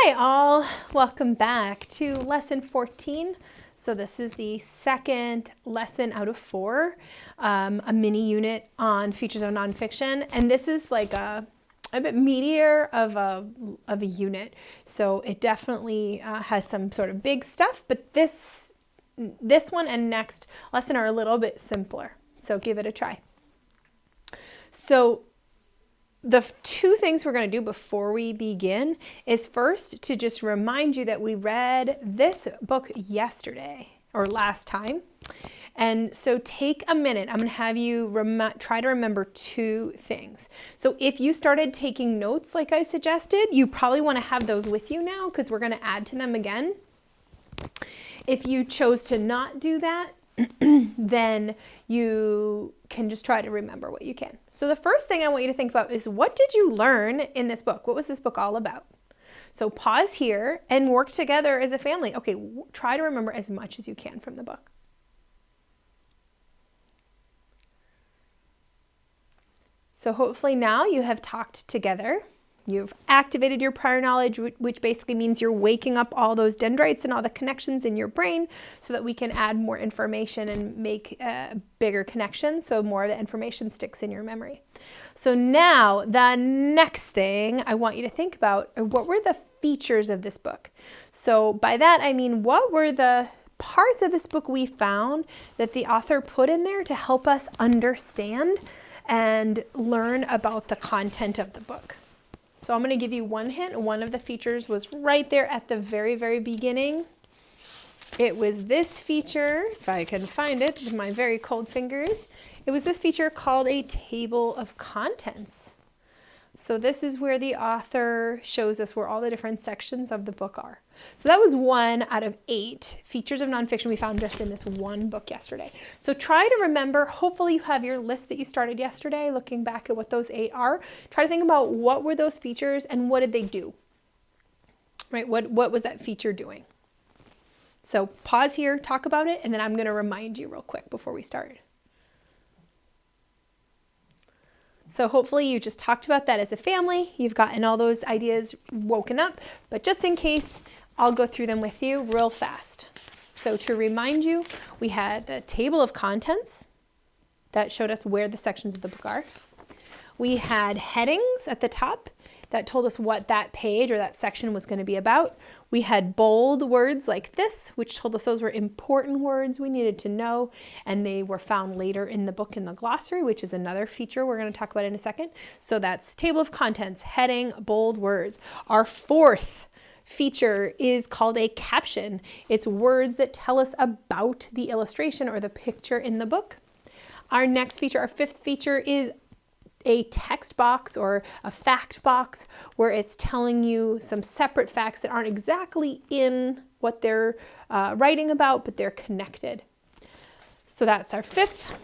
Hi all, welcome back to lesson 14. So this is the second lesson out of 4, a mini unit on features of nonfiction. And this is like a bit meatier of a unit. So it definitely has some sort of big stuff, but this one and next lesson are a little bit simpler. So give it a try. So the two things we're going to do before we begin is first to just remind you that we read this book yesterday or last time. And so take a minute. I'm going to have you try to remember 2 things. So if you started taking notes like I suggested, you probably want to have those with you now because we're going to add to them again. If you chose to not do that, then you can just try to remember what you can. So the first thing I want you to think about is, what did you learn in this book? What was this book all about? So pause here and work together as a family. Okay, try to remember as much as you can from the book. So hopefully now you have talked together. You've activated your prior knowledge, which basically means you're waking up all those dendrites and all the connections in your brain so that we can add more information and make bigger connections so more of the information sticks in your memory. So now the next thing I want you to think about are, what were the features of this book? So by that I mean, what were the parts of this book we found that the author put in there to help us understand and learn about the content of the book? So I'm going to give you one hint. One of the features was right there at the very, very beginning. It was this feature, if I can find it with my very cold fingers. It was this feature called a table of contents. So this is where the author shows us where all the different sections of the book are. So that was 1 out of 8 features of nonfiction we found just in this one book yesterday. So try to remember, hopefully you have your list that you started yesterday, looking back at what those 8 are. Try to think about what were those features and what did they do, right? What was that feature doing? So pause here, talk about it, and then I'm going to remind you real quick before we start. So hopefully you just talked about that as a family. You've gotten all those ideas woken up, but just in case, I'll go through them with you real fast. So to remind you, we had the table of contents that showed us where the sections of the book are. We had headings at the top that told us what that page or that section was going to be about. We had bold words like this, which told us those were important words we needed to know, and they were found later in the book in the glossary, which is another feature we're going to talk about in a second. So that's table of contents, heading, bold words. Our 4th feature is called a caption. It's words that tell us about the illustration or the picture in the book. Our next feature, our 5th feature, is a text box or a fact box where it's telling you some separate facts that aren't exactly in what they're writing about, but they're connected. So that's our 5th.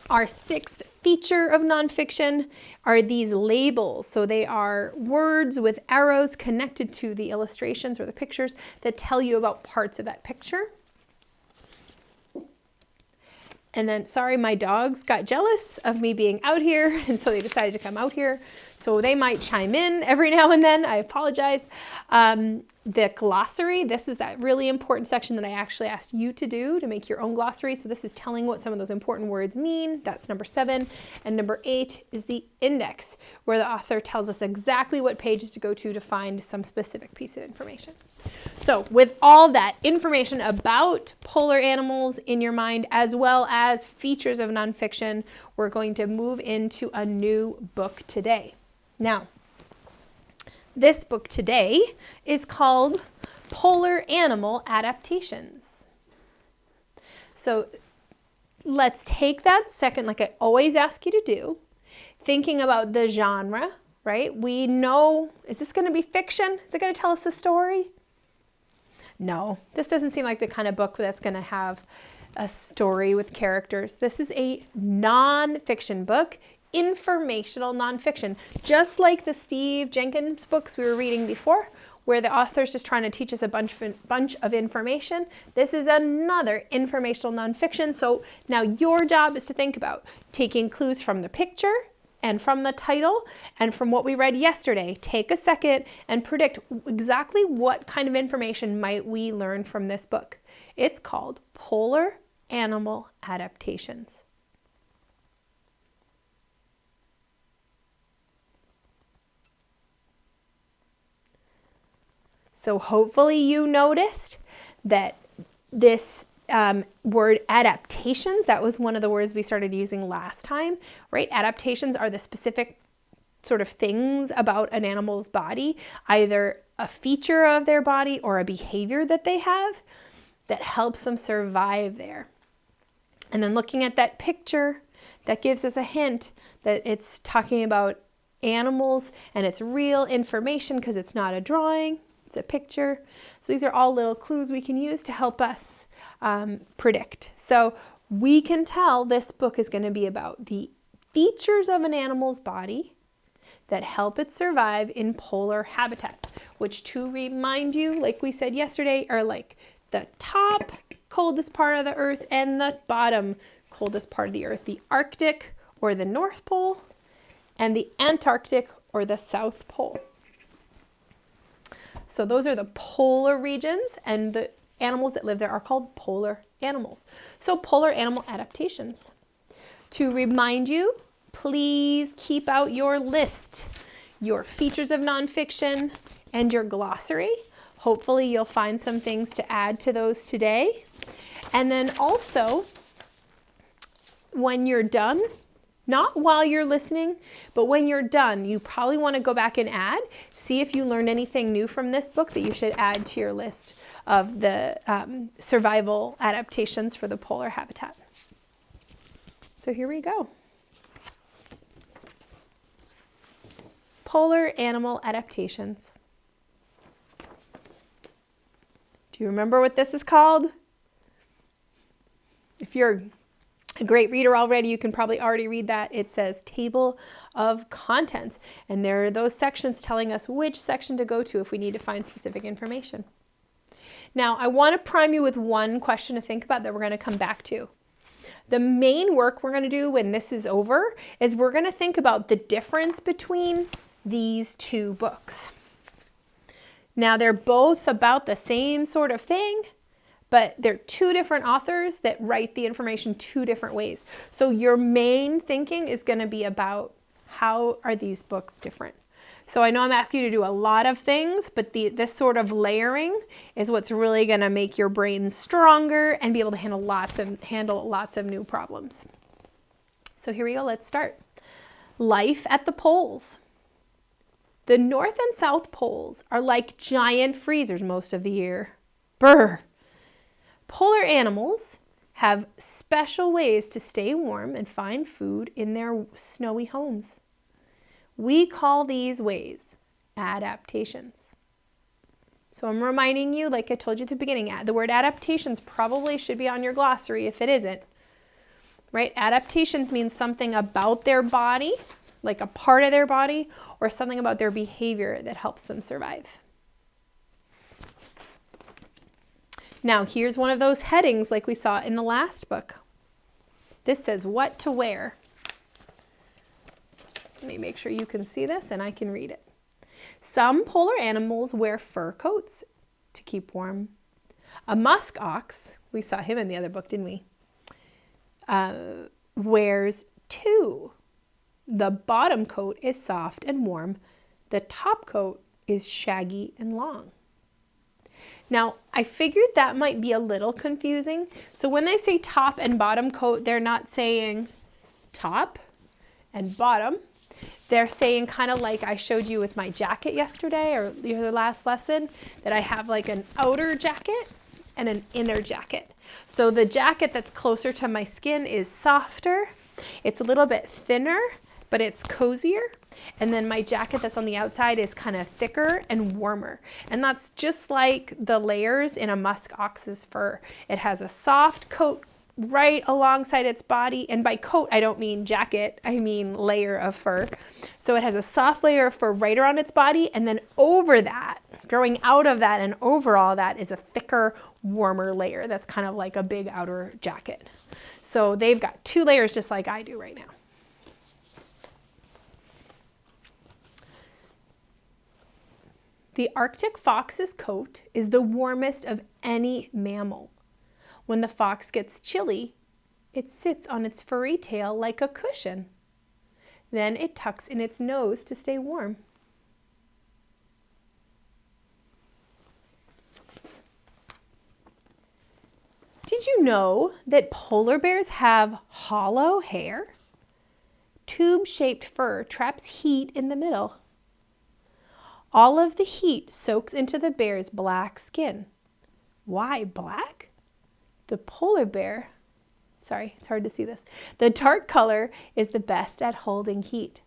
Our 6th feature of nonfiction are these labels. So they are words with arrows connected to the illustrations or the pictures that tell you about parts of that picture. And then, sorry, my dogs got jealous of me being out here, and so they decided to come out here. So they might chime in every now and then. I apologize. The glossary, this is that really important section that I actually asked you to do to make your own glossary. So this is telling what some of those important words mean. That's number 7. And number 8 is the index, where the author tells us exactly what pages to go to find some specific piece of information. So with all that information about polar animals in your mind, as well as features of nonfiction, we're going to move into a new book today. Now, this book today is called Polar Animal Adaptations. So let's take that second, like I always ask you to do, thinking about the genre, right? We know, is this going to be fiction? Is it going to tell us a story? No, this doesn't seem like the kind of book that's going to have a story with characters. This is a nonfiction book, informational nonfiction, just like the Steve Jenkins books we were reading before, where the author's just trying to teach us a bunch of information. This is another informational nonfiction. So now your job is to think about taking clues from the picture and from the title and from what we read yesterday, take a second and predict exactly what kind of information might we learn from this book. It's called Polar Animal Adaptations. So hopefully you noticed that this word adaptations, that was one of the words we started using last time, right? Adaptations are the specific sort of things about an animal's body, either a feature of their body or a behavior that they have that helps them survive there. And then looking at that picture, that gives us a hint that it's talking about animals and it's real information because it's not a drawing, it's a picture. So these are all little clues we can use to help us predict. So we can tell this book is going to be about the features of an animal's body that help it survive in polar habitats, which, to remind you, like we said yesterday, are like the top coldest part of the earth and the bottom coldest part of the earth, the Arctic or the North Pole and the Antarctic or the South Pole. So those are the polar regions, and the animals that live there are called polar animals. So polar animal adaptations. To remind you, please keep out your list, your features of nonfiction, and your glossary. Hopefully you'll find some things to add to those today. And then also, when you're done, not while you're listening, but when you're done, you probably want to go back and add, see if you learned anything new from this book that you should add to your list of the survival adaptations for the polar habitat. So here we go. Polar animal adaptations. Do you remember what this is called? If you're a great reader already, you can probably already read that. It says table of contents, and there are those sections telling us which section to go to if we need to find specific information. Now, I want to prime you with one question to think about that we're going to come back to. The main work we're going to do when this is over is we're going to think about the difference between these two books. Now, they're both about the same sort of thing, but they're two different authors that write the information two different ways. So your main thinking is going to be about how are these books different. So I know I'm asking you to do a lot of things, but this sort of layering is what's really going to make your brain stronger and be able to handle lots of new problems. So here we go. Let's start. Life at the poles. The North and South poles are like giant freezers most of the year. Brr. Polar animals have special ways to stay warm and find food in their snowy homes. We call these ways adaptations. So I'm reminding you, like I told you at the beginning, the word adaptations probably should be on your glossary if it isn't. Right? Adaptations means something about their body, like a part of their body, or something about their behavior that helps them survive. Now, here's one of those headings like we saw in the last book. This says what to wear. Let me make sure you can see this and I can read it. Some polar animals wear fur coats to keep warm. A musk ox, we saw him in the other book, didn't we? Wears two. The bottom coat is soft and warm. The top coat is shaggy and long. Now, I figured that might be a little confusing. So when they say top and bottom coat, they're not saying top and bottom. They're saying kind of like I showed you with my jacket yesterday or the last lesson, that I have like an outer jacket and an inner jacket. So the jacket that's closer to my skin is softer. It's a little bit thinner, but it's cozier. And then my jacket that's on the outside is kind of thicker and warmer. And that's just like the layers in a musk ox's fur. It has a soft coat right alongside its body. And by coat, I don't mean jacket, I mean layer of fur. So it has a soft layer of fur right around its body. And then over that, growing out of that and over all that is a thicker, warmer layer. That's kind of like a big outer jacket. So they've got two layers just like I do right now. The Arctic fox's coat is the warmest of any mammal. When the fox gets chilly, it sits on its furry tail like a cushion. Then it tucks in its nose to stay warm. Did you know that polar bears have hollow hair? Tube-shaped fur traps heat in the middle. All of the heat soaks into the bear's black skin. Why black? The polar bear, sorry, it's hard to see this. The dark color is the best at holding heat.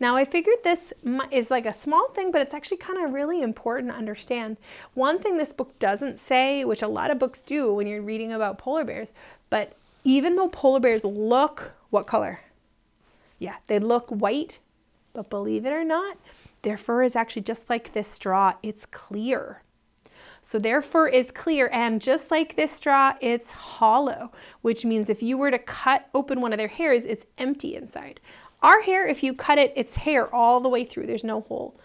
Now I figured this is like a small thing, but it's actually kind of really important to understand. One thing this book doesn't say, which a lot of books do when you're reading about polar bears, but even though polar bears look, what color? Yeah, they look white, but believe it or not, their fur is actually just like this straw. It's clear. So their fur is clear, and just like this straw, it's hollow, which means if you were to cut open one of their hairs, it's empty inside. Our hair, if you cut it, it's hair all the way through. There's no hole.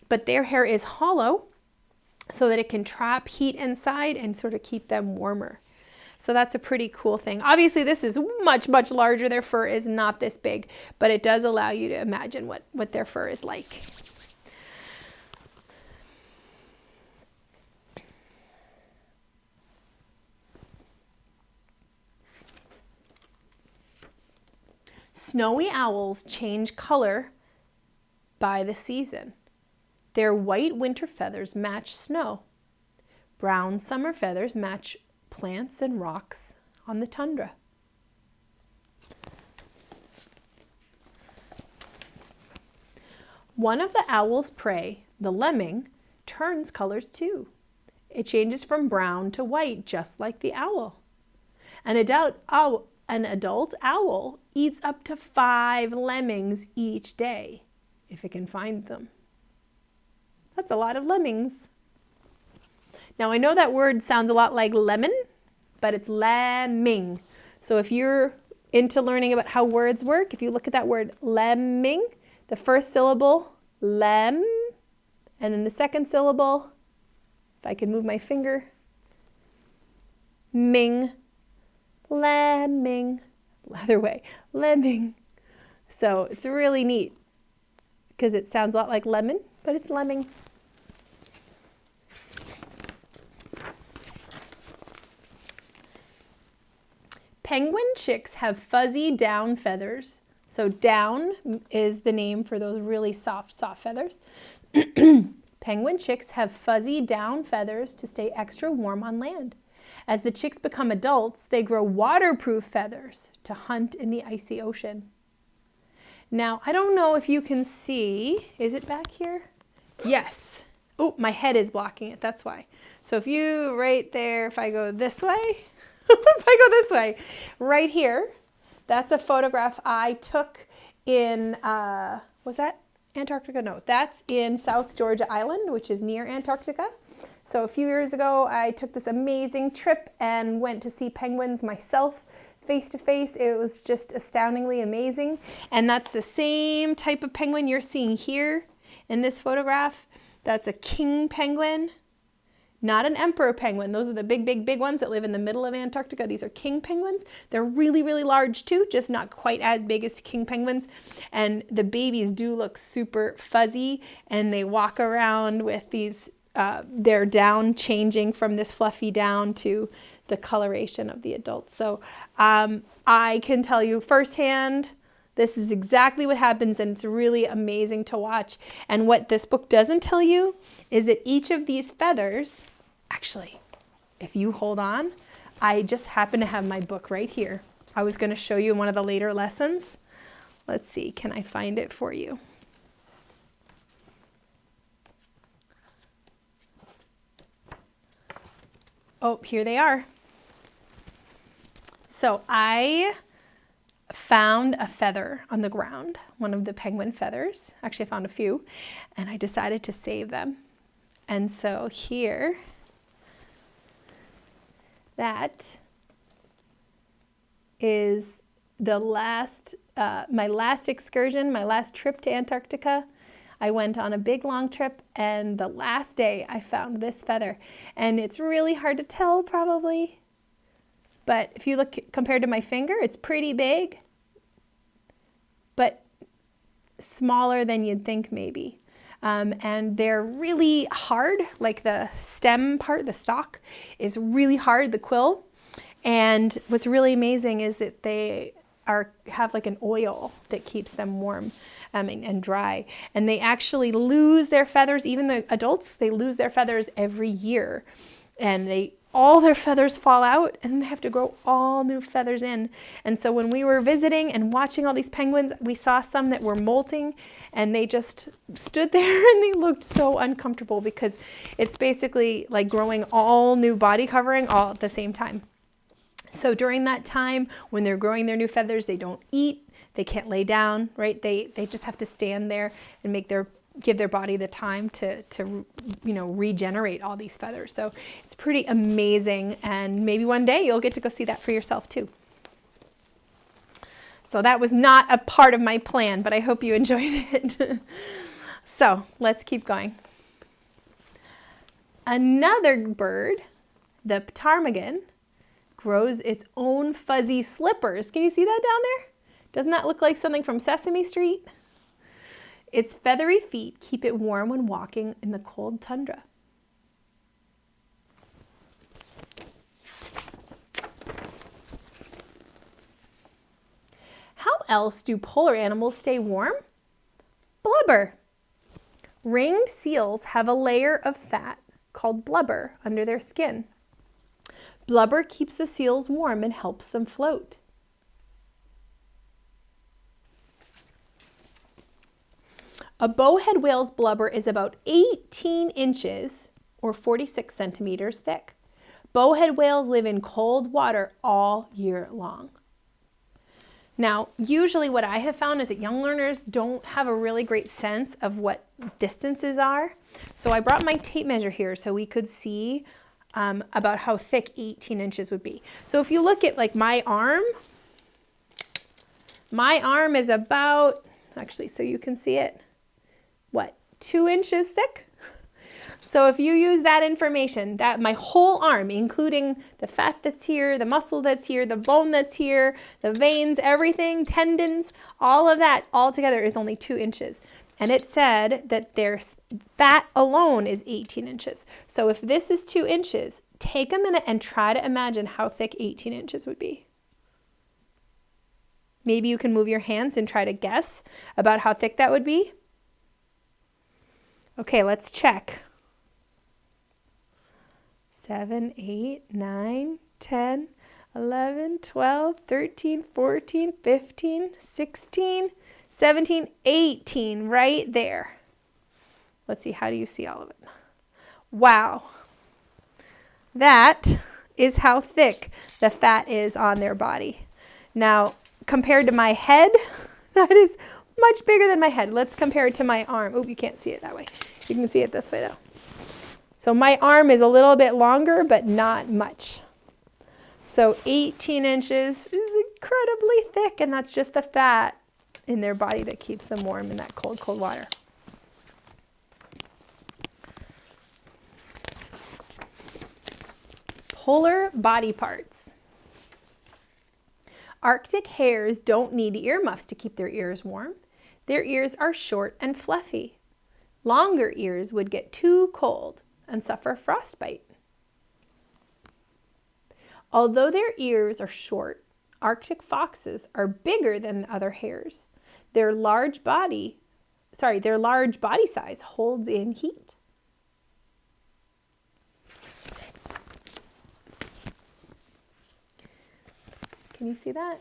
But their hair is hollow so that it can trap heat inside and sort of keep them warmer. So that's a pretty cool thing. Obviously, this is much, much larger. Their fur is not this big, but it does allow you to imagine what their fur is like. Snowy owls change color by the season. Their white winter feathers match snow. Brown summer feathers match plants and rocks on the tundra. One of the owl's prey, the lemming, turns colors too. It changes from brown to white, just like the owl. An adult owl eats up to 5 lemmings each day, if it can find them. That's a lot of lemmings. Now I know that word sounds a lot like lemon, but it's lemming. So if you're into learning about how words work, if you look at that word lemming, the first syllable, lem, and then the second syllable, if I can move my finger, ming, lemming, other way, lemming. So it's really neat because it sounds a lot like lemon, but it's lemming. Penguin chicks have fuzzy down feathers. So down is the name for those really soft feathers. Penguin chicks have fuzzy down feathers to stay extra warm on land. As the chicks become adults, they grow waterproof feathers to hunt in the icy ocean. Now, I don't know if you can see, is it back here? Yes. Oh, my head is blocking it, that's why. So if you, right there, if I go this way, if I go this way, right here, that's a photograph I took in, was that Antarctica? No, that's in South Georgia Island, which is near Antarctica. So a few years ago, I took this amazing trip and went to see penguins myself face to face. It was just astoundingly amazing. And that's the same type of penguin you're seeing here in this photograph. That's a king penguin, not an emperor penguin. Those are the big ones that live in the middle of Antarctica. These are king penguins. They're really, really large too, just not quite as big as king penguins. And the babies do look super fuzzy, and they walk around with these, their down changing from this fluffy down to the coloration of the adults. So I can tell you firsthand, this is exactly what happens, and it's really amazing to watch. And what this book doesn't tell you is that each of these feathers, actually, if you hold on, I just happen to have my book right here. I was going to show you in one of the later lessons. Let's see, can I find it for you? Oh, here they are. So I found a feather on the ground, one of the penguin feathers. Actually, I found a few, and I decided to save them. And so here, that is the last, my last excursion, my last trip to Antarctica. I went on a big long trip, and the last day I found this feather, and it's really hard to tell probably, but if you look compared to my finger, it's pretty big, but smaller than you'd think maybe. And they're really hard, like the stem part, the stalk is really hard, the quill. And what's really amazing is that they have like an oil that keeps them warm and dry. And they actually lose their feathers, even the adults, they lose their feathers every year. And all their feathers fall out, and they have to grow all new feathers in. And so when we were visiting and watching all these penguins, we saw some that were molting, and they just stood there and they looked so uncomfortable because it's basically like growing all new body covering all at the same time. So during that time when they're growing their new feathers, they don't eat, they can't lay down, right? They just have to stand there and give their body the time to regenerate all these feathers. So it's pretty amazing, and maybe one day you'll get to go see that for yourself too. So that was not a part of my plan, but I hope you enjoyed it. So let's keep going. Another bird, the ptarmigan, grows its own fuzzy slippers. Can you see that down there? Doesn't that look like something from Sesame Street? Its feathery feet keep it warm when walking in the cold tundra. How else do polar animals stay warm? Blubber. Ringed seals have a layer of fat called blubber under their skin. Blubber keeps the seals warm and helps them float. A bowhead whale's blubber is about 18 inches or 46 centimeters thick. Bowhead whales live in cold water all year long. Now, usually what I have found is that young learners don't have a really great sense of what distances are. So I brought my tape measure here so we could see about how thick 18 inches would be. So if you look at like my arm is about, actually, so you can see it, 2 inches thick? So if you use that information, that my whole arm, including the fat that's here, the muscle that's here, the bone that's here, the veins, everything, tendons, all of that all together is only 2 inches. And it said that that alone is 18 inches. So if this is 2 inches, take a minute and try to imagine how thick 18 inches would be. Maybe you can move your hands and try to guess about how thick that would be. Okay, let's check. 7, 8, 9, 10, 11, 12, 13, 14, 15, 16, 17, 18, right there. Let's see, how do you see all of it? Wow. That is how thick the fat is on their body. Now, compared to my head, that is much bigger than my head. Let's compare it to my arm. Oh, you can't see it that way. You can see it this way though. So my arm is a little bit longer, but not much. So 18 inches is incredibly thick, and that's just the fat in their body that keeps them warm in that cold, cold water. Polar body parts. Arctic hares don't need earmuffs to keep their ears warm. Their ears are short and fluffy. Longer ears would get too cold and suffer frostbite. Although their ears are short, Arctic foxes are bigger than other hares. Their large body size holds in heat. Can you see that?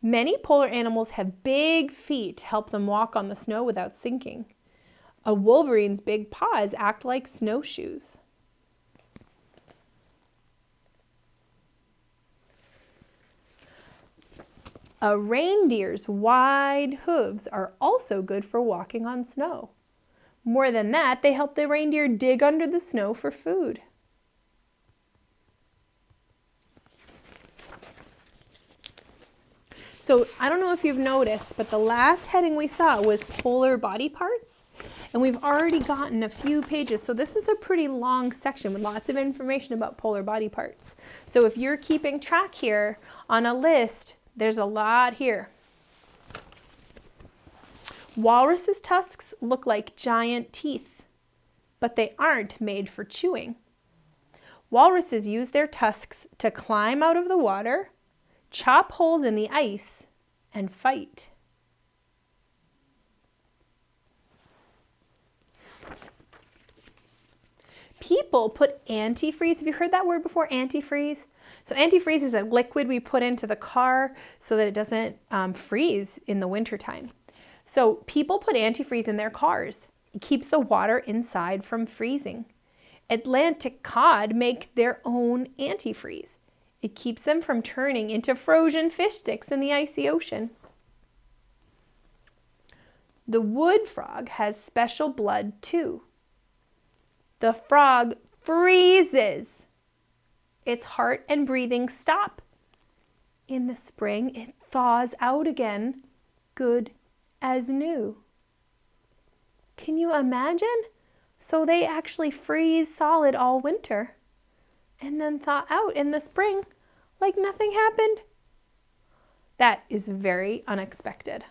Many polar animals have big feet to help them walk on the snow without sinking. A wolverine's big paws act like snowshoes. A reindeer's wide hooves are also good for walking on snow. More than that, they help the reindeer dig under the snow for food. So I don't know if you've noticed, but the last heading we saw was polar body parts. And we've already gotten a few pages. So this is a pretty long section with lots of information about polar body parts. So if you're keeping track here on a list, there's a lot here. Walruses' tusks look like giant teeth, but they aren't made for chewing. Walruses use their tusks to climb out of the water, chop holes in the ice, and fight. People put antifreeze. Have you heard that word before, antifreeze? So antifreeze is a liquid we put into the car so that it doesn't freeze in the wintertime. So people put antifreeze in their cars. It keeps the water inside from freezing. Atlantic cod make their own antifreeze. It keeps them from turning into frozen fish sticks in the icy ocean. The wood frog has special blood too. The frog freezes. Its heart and breathing stop. In the spring, it thaws out again, good as new. Can you imagine? So they actually freeze solid all winter and then thaw out in the spring like nothing happened. That is very unexpected.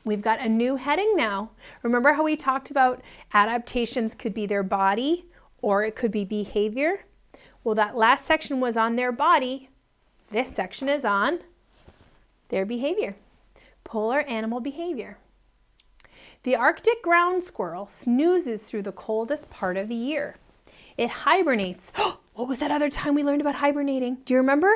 We've got a new heading now. Remember how we talked about adaptations could be their body or it could be behavior? Well, that last section was on their body. This section is on their behavior. Polar animal behavior. The Arctic ground squirrel snoozes through the coldest part of the year. It hibernates. What was that other time we learned about hibernating? Do you remember?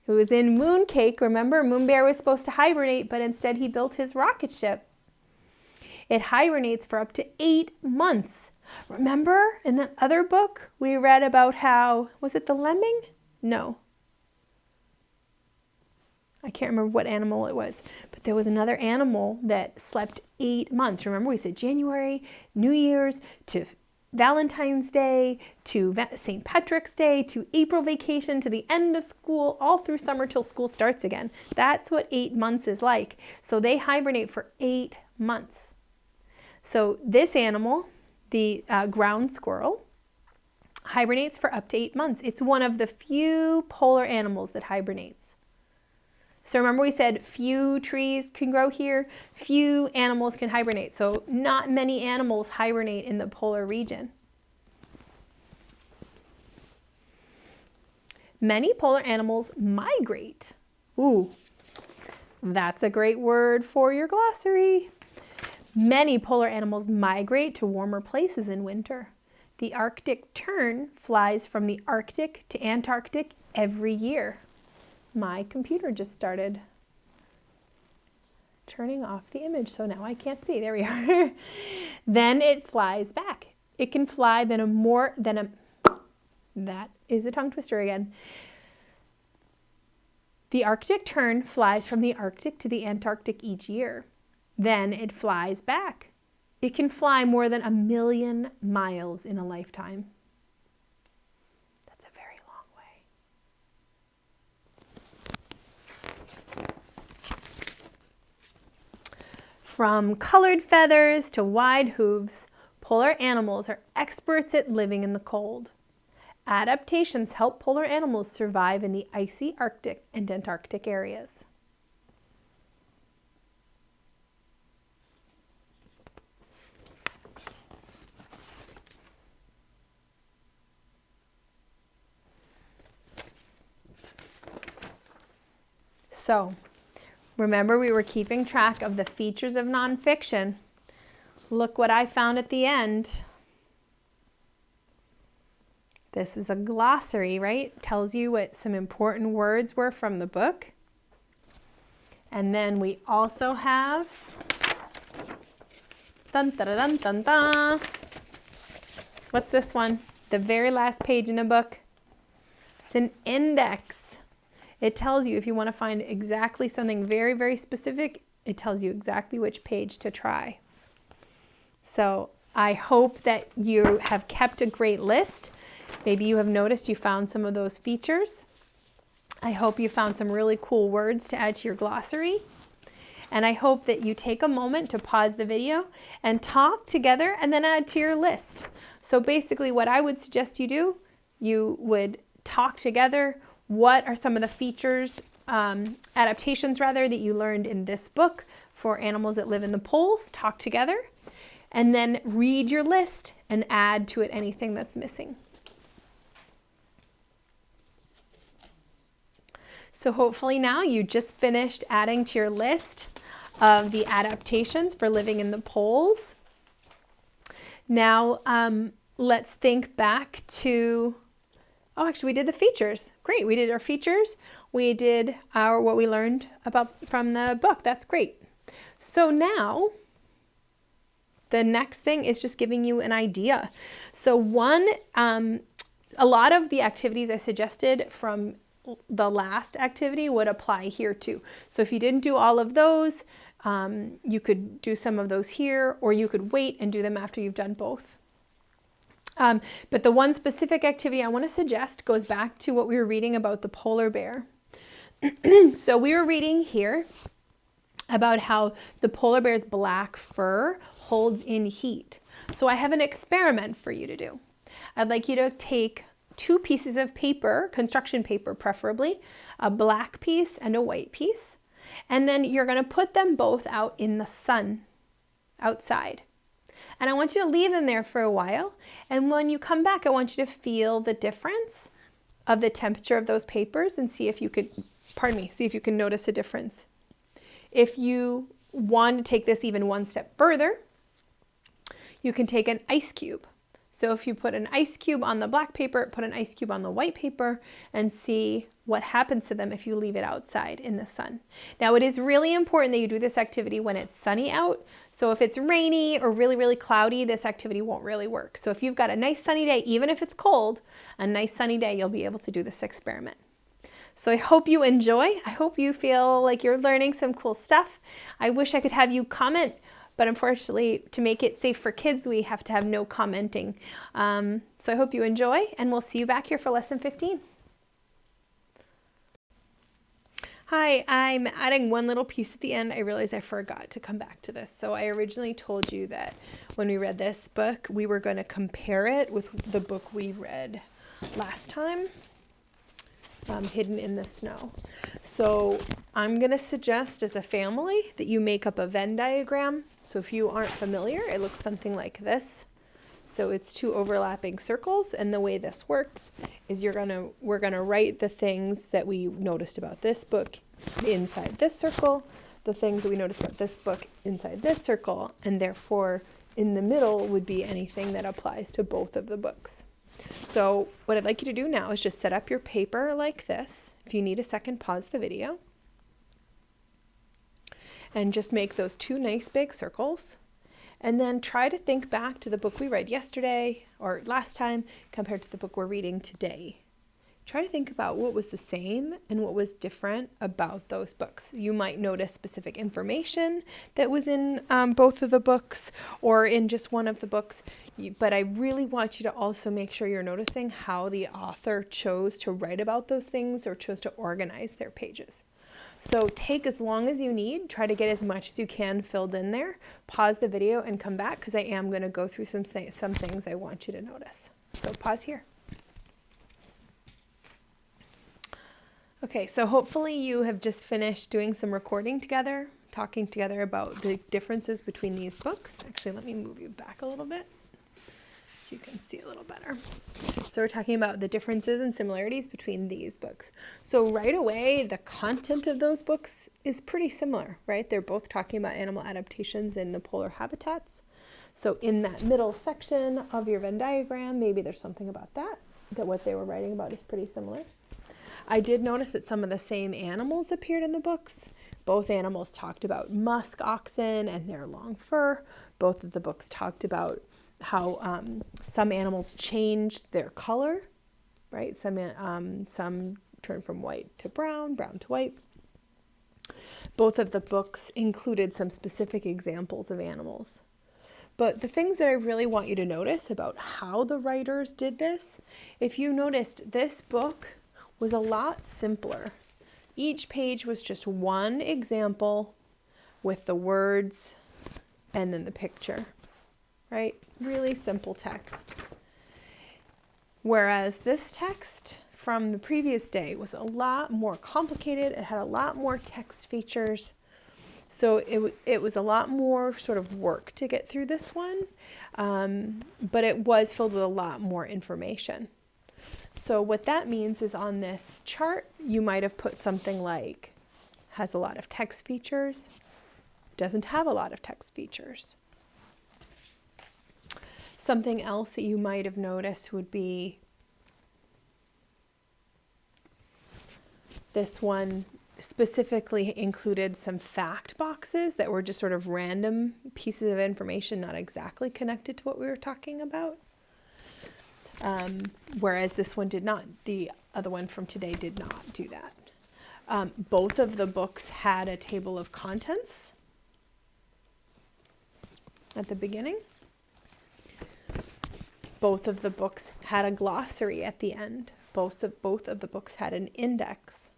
It was in Mooncake. Remember, Moon Bear was supposed to hibernate, but instead he built his rocket ship. It hibernates for up to 8 months. Remember in that other book we read about how, was it the lemming? No. I can't remember what animal it was, but there was another animal that slept 8 months. Remember we said January, New Year's, to Valentine's Day, to St. Patrick's Day, to April vacation, to the end of school, all through summer till school starts again. That's what 8 months is like. So they hibernate for 8 months. So this animal, the ground squirrel, hibernates for up to 8 months. It's one of the few polar animals that hibernates. So remember we said few trees can grow here, few animals can hibernate. So not many animals hibernate in the polar region. Many polar animals migrate. Ooh, that's a great word for your glossary. Many polar animals migrate to warmer places in winter. The Arctic tern flies from the Arctic to Antarctic every year. My computer just started turning off the image, so now I can't see. There we are. Then it flies back. It can fly that is a tongue twister again. The Arctic tern flies from the Arctic to the Antarctic each year. Then it flies back. It can fly more than 1 million miles in a lifetime. That's a very long way. From colored feathers to wide hooves, polar animals are experts at living in the cold. Adaptations help polar animals survive in the icy Arctic and Antarctic areas. So, remember we were keeping track of the features of nonfiction. Look what I found at the end. This is a glossary, right? Tells you what some important words were from the book. And then we also have, dun, dun, dun, dun, dun. What's this one? The very last page in the book. It's an index. It tells you if you want to find exactly something very, very specific, it tells you exactly which page to try. So I hope that you have kept a great list Maybe you have noticed you found some of those features. I hope you found some really cool words to add to your glossary. And I hope that you take a moment to pause the video and talk together and then add to your list. So basically what I would suggest you do, you would talk together. What are some of the features, adaptations rather, that you learned in this book for animals that live in the poles? Talk together. And then read your list and add to it anything that's missing. So hopefully now you just finished adding to your list of the adaptations for living in the poles. Now let's think back to, oh, actually we did the features. Great, we did our features. We did what we learned about from the book. That's great. So now the next thing is just giving you an idea. So a lot of the activities I suggested from the last activity would apply here too. So if you didn't do all of those, you could do some of those here, or you could wait and do them after you've done both. But the one specific activity I want to suggest goes back to what we were reading about the polar bear. So we were reading here about how the polar bear's black fur holds in heat. So I have an experiment for you to do. I'd like you to take 2 pieces of paper, construction paper preferably, a black piece and a white piece, and then you're going to put them both out in the sun outside. And I want you to leave them there for a while, and when you come back I want you to feel the difference of the temperature of those papers and see if you could, see if you can notice a difference. If you want to take this even one step further, you can take an ice cube. So if you put an ice cube on the black paper, put an ice cube on the white paper, and see what happens to them if you leave it outside in the sun. Now it is really important that you do this activity when it's sunny out. So if it's rainy or really, really cloudy, this activity won't really work. So if you've got a nice sunny day, even if it's cold, a nice sunny day, you'll be able to do this experiment. So I hope you enjoy. I hope you feel like you're learning some cool stuff. I wish I could have you comment, but unfortunately, to make it safe for kids, we have to have no commenting. So I hope you enjoy, and we'll see you back here for lesson 15. Hi, I'm adding one little piece at the end. I realized I forgot to come back to this. So I originally told you that when we read this book, we were going to compare it with the book we read last time, Hidden in the Snow. So I'm going to suggest as a family that you make up a Venn diagram. So if you aren't familiar, it looks something like this. So it's 2 overlapping circles, and the way this works is we're gonna write the things that we noticed about this book inside this circle, the things that we noticed about this book inside this circle, and therefore in the middle would be anything that applies to both of the books. So what I'd like you to do now is just set up your paper like this. If you need a second, pause the video. And just make those 2 nice big circles. And then try to think back to the book we read yesterday or last time compared to the book we're reading today. Try to think about what was the same and what was different about those books. You might notice specific information that was in both of the books or in just one of the books, but I really want you to also make sure you're noticing how the author chose to write about those things or chose to organize their pages. So take as long as you need, try to get as much as you can filled in there, pause the video and come back because I am going to go through some things I want you to notice. So pause here. Okay, so hopefully you have just finished doing some recording together, talking together about the differences between these books. Actually, let me move you back a little bit so you can see a little better. So we're talking about the differences and similarities between these books. So right away, the content of those books is pretty similar, right? They're both talking about animal adaptations in the polar habitats. So in that middle section of your Venn diagram, maybe there's something about that what they were writing about is pretty similar. I did notice that some of the same animals appeared in the books. Both animals talked about musk oxen and their long fur. Both of the books talked about how some animals changed their color, right? Some turned from white to brown, brown to white. Both of the books included some specific examples of animals. But the things that I really want you to notice about how the writers did this, if you noticed, this book was a lot simpler. Each page was just one example with the words and then the picture, right? Really simple text. Whereas this text from the previous day was a lot more complicated. It had a lot more text features. So it was a lot more sort of work to get through this one, but it was filled with a lot more information. So what that means is on this chart, you might have put something like, has a lot of text features, doesn't have a lot of text features. Something else that you might have noticed would be this one specifically included some fact boxes that were just sort of random pieces of information, not exactly connected to what we were talking about. Whereas this one did not. The other one from today did not do that. Both of the books had a table of contents at the beginning. Both of the books had a glossary at the end. Both of the books had an index.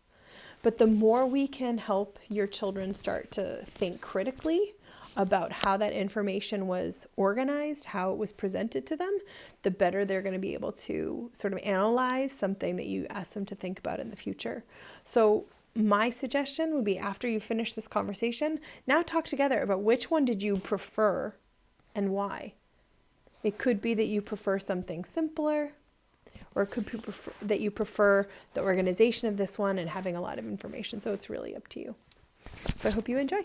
But the more we can help your children start to think critically about how that information was organized, how it was presented to them, the better they're going to be able to sort of analyze something that you ask them to think about in the future. So my suggestion would be, after you finish this conversation, now talk together about which one did you prefer and why. It could be that you prefer something simpler, or it could be that you prefer the organization of this one and having a lot of information. So it's really up to you. So I hope you enjoy.